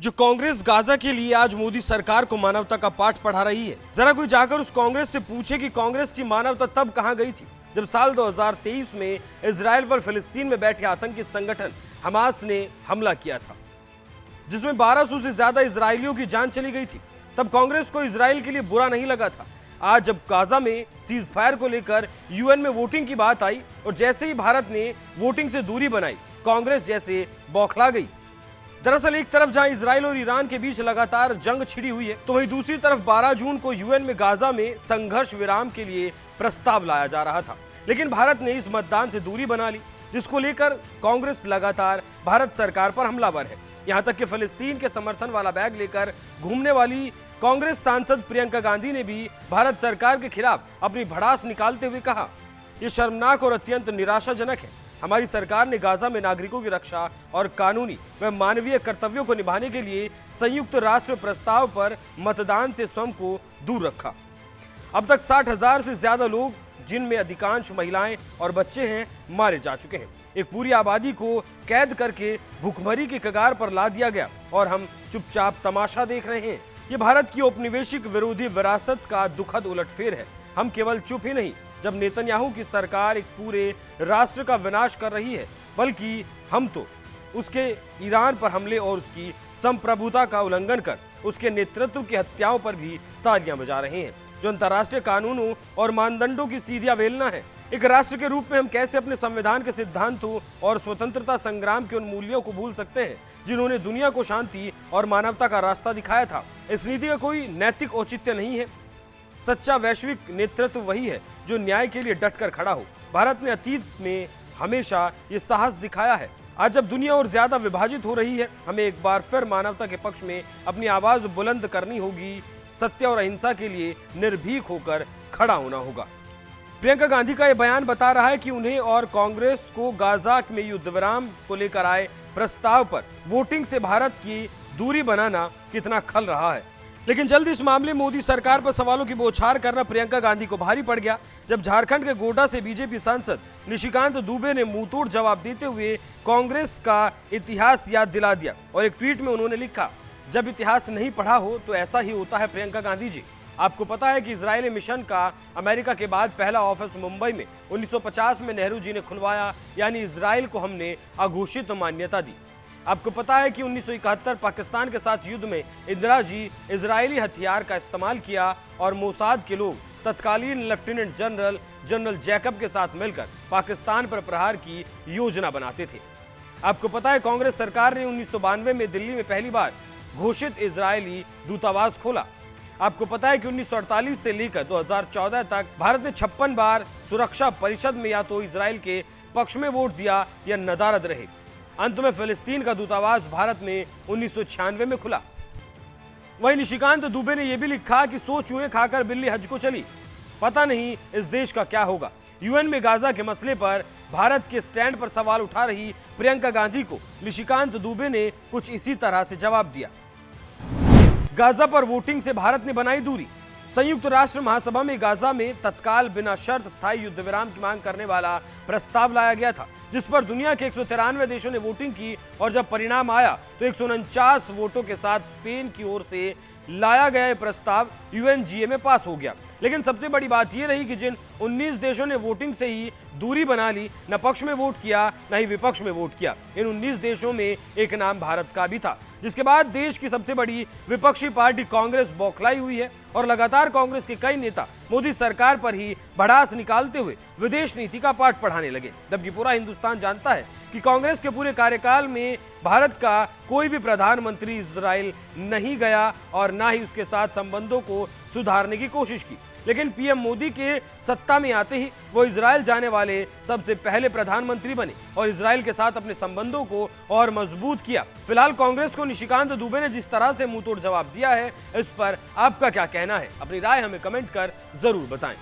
जो कांग्रेस गाजा के लिए आज मोदी सरकार को मानवता का पाठ पढ़ा रही है। जरा कोई जाकर उस कांग्रेस से पूछे कि कांग्रेस की मानवता तब कहां गई थी जब साल 2023 में इजराइल पर फिलिस्तीन में बैठे आतंकी संगठन हमास ने हमला किया था, जिसमें 1200 से ज्यादा इजरायलियों की जान चली गई थी। तब कांग्रेस को इजराइल के लिए बुरा नहीं लगा था। आज जब गाजा में सीज फायर को लेकर यूएन में वोटिंग की बात आई और जैसे ही भारत ने वोटिंग से दूरी बनाई, कांग्रेस जैसे बौखला गई। दरअसल एक तरफ जहां इजराइल और ईरान के बीच लगातार जंग छिड़ी हुई है, तो वहीं दूसरी तरफ 12 जून को यूएन में गाजा में संघर्ष विराम के लिए प्रस्ताव लाया जा रहा था। लेकिन भारत ने इस मतदान से दूरी बना ली, जिसको लेकर कांग्रेस लगातार भारत सरकार पर हमलावर है। यहां तक कि फिलिस्तीन के समर्थन वाला बैग लेकर घूमने वाली कांग्रेस सांसद प्रियंका गांधी ने भी भारत सरकार के खिलाफ अपनी भड़ास निकालते हुए कहा, यह शर्मनाक और अत्यंत निराशाजनक है। हमारी सरकार ने गाजा में नागरिकों की रक्षा और कानूनी व मानवीय कर्तव्यों को निभाने के लिए संयुक्त राष्ट्र प्रस्ताव पर मतदान से स्वयं को दूर रखा। अब तक 60,000 से ज्यादा लोग, जिनमें अधिकांश महिलाएं और बच्चे हैं, मारे जा चुके हैं। एक पूरी आबादी को कैद करके भूखमरी के कगार पर ला दिया गया और हम चुपचाप तमाशा देख रहे हैं। ये भारत की औपनिवेशिक विरोधी विरासत का दुखद उलटफेर है। हम केवल चुप ही नहीं, जब नेतन्याहू की सरकार एक पूरे राष्ट्र का विनाश कर रही है, बल्कि हम तो उसके ईरान पर हमले और उसकी संप्रभुता का उल्लंघन कर उसके नेतृत्व की हत्याओं पर भी तालियां बजा रहे हैं, जो अंतर्राष्ट्रीय कानूनों और मानदंडों की सीधी अवहेलना है। एक राष्ट्र के रूप में हम कैसे अपने संविधान के सिद्धांतों और स्वतंत्रता संग्राम के उन मूल्यों को भूल सकते हैं जिन्होंने दुनिया को शांति और मानवता का रास्ता दिखाया था। इस नीति का कोई नैतिक औचित्य नहीं है। सच्चा वैश्विक नेतृत्व वही है जो न्याय के लिए डटकर खड़ा हो। भारत ने अतीत में हमेशा ये साहस दिखाया है। आज जब दुनिया और ज्यादा विभाजित हो रही है, हमें एक बार फिर मानवता के पक्ष में अपनी आवाज बुलंद करनी होगी। सत्य और अहिंसा के लिए निर्भीक होकर खड़ा होना होगा। प्रियंका गांधी का यह बयान बता रहा है कि उन्हें और कांग्रेस को गाजा में युद्ध विराम को लेकर आए प्रस्ताव पर वोटिंग से भारत की दूरी बनाना कितना खल रहा है। लेकिन जल्द इस मामले में मोदी सरकार पर सवालों की बौछार करना प्रियंका गांधी को भारी पड़ गया, जब झारखंड के गोड्डा से बीजेपी सांसद निशिकांत दुबे ने मुंहतोड़ जवाब देते हुए कांग्रेस का इतिहास याद दिला दिया। और एक ट्वीट में उन्होंने लिखा, जब इतिहास नहीं पढ़ा हो तो ऐसा ही होता है प्रियंका गांधी जी। आपको पता है कि इजरायली मिशन का अमेरिका के बाद पहला ऑफिस मुंबई में 1950 में नेहरू जी ने खुलवाया, यानी इजराइल को हमने अघोषित मान्यता दी। आपको पता है कि 1971 पाकिस्तान के साथ युद्ध में इंदिरा जी इजरायली हथियार का इस्तेमाल किया और मोसाद के लोग तत्कालीन लेफ्टिनेंट जनरल जैकब के साथ मिलकर पाकिस्तान पर प्रहार की योजना बनाते थे। आपको पता है कांग्रेस सरकार ने 1992 में दिल्ली में पहली बार घोषित इजरायली दूतावास खोला। आपको पता है कि 1948 से लेकर 2014 तक भारत ने 56 बार सुरक्षा परिषद में या तो इजराइल के पक्ष में वोट दिया या नदारद रहे। अंत में फिलिस्तीन का दूतावास भारत में 1996 में खुला। वहीं निशिकांत दुबे ने यह भी लिखा कि 100 चूहे खाकर बिल्ली हज को चली, पता नहीं इस देश का क्या होगा। यूएन में गाजा के मसले पर भारत के स्टैंड पर सवाल उठा रही प्रियंका गांधी को निशिकांत दुबे ने कुछ इसी तरह से जवाब दिया। गाजा पर वोटिंग से भारत ने बनाई दूरी। संयुक्त राष्ट्र महासभा में गाजा में तत्काल बिना शर्त स्थायी युद्ध विराम की मांग करने वाला प्रस्ताव लाया गया था, जिस पर दुनिया के 193 देशों ने वोटिंग की और जब परिणाम आया तो 149 वोटों के साथ स्पेन की ओर से लाया गया प्रस्ताव यूएनजीए में पास हो गया। लेकिन सबसे बड़ी बात यह रही कि जिन 19 देशों ने वोटिंग से ही दूरी बना ली, न पक्ष में वोट किया न ही विपक्ष में वोट किया, इन 19 देशों में एक नाम भारत का भी था। जिसके बाद देश की सबसे बड़ी विपक्षी पार्टी कांग्रेस बौखलाई हुई है और लगातार कांग्रेस के कई नेता मोदी सरकार पर ही भड़ास निकालते हुए विदेश नीति का पाठ पढ़ाने लगे, जबकि पूरा हिंदुस्तान जानता है कि कांग्रेस के पूरे कार्यकाल में भारत का कोई भी प्रधानमंत्री इजराइल नहीं गया और ना ही उसके साथ संबंधों को सुधारने की कोशिश की। लेकिन पीएम मोदी के सत्ता में आते ही वो इजराइल जाने वाले सबसे पहले प्रधानमंत्री बने और इजराइल के साथ अपने संबंधों को और मजबूत किया। फिलहाल कांग्रेस को निशिकांत दुबे ने जिस तरह से मुंहतोड़ जवाब दिया है, इस पर आपका क्या कहना है? अपनी राय हमें कमेंट कर जरूर बताएं।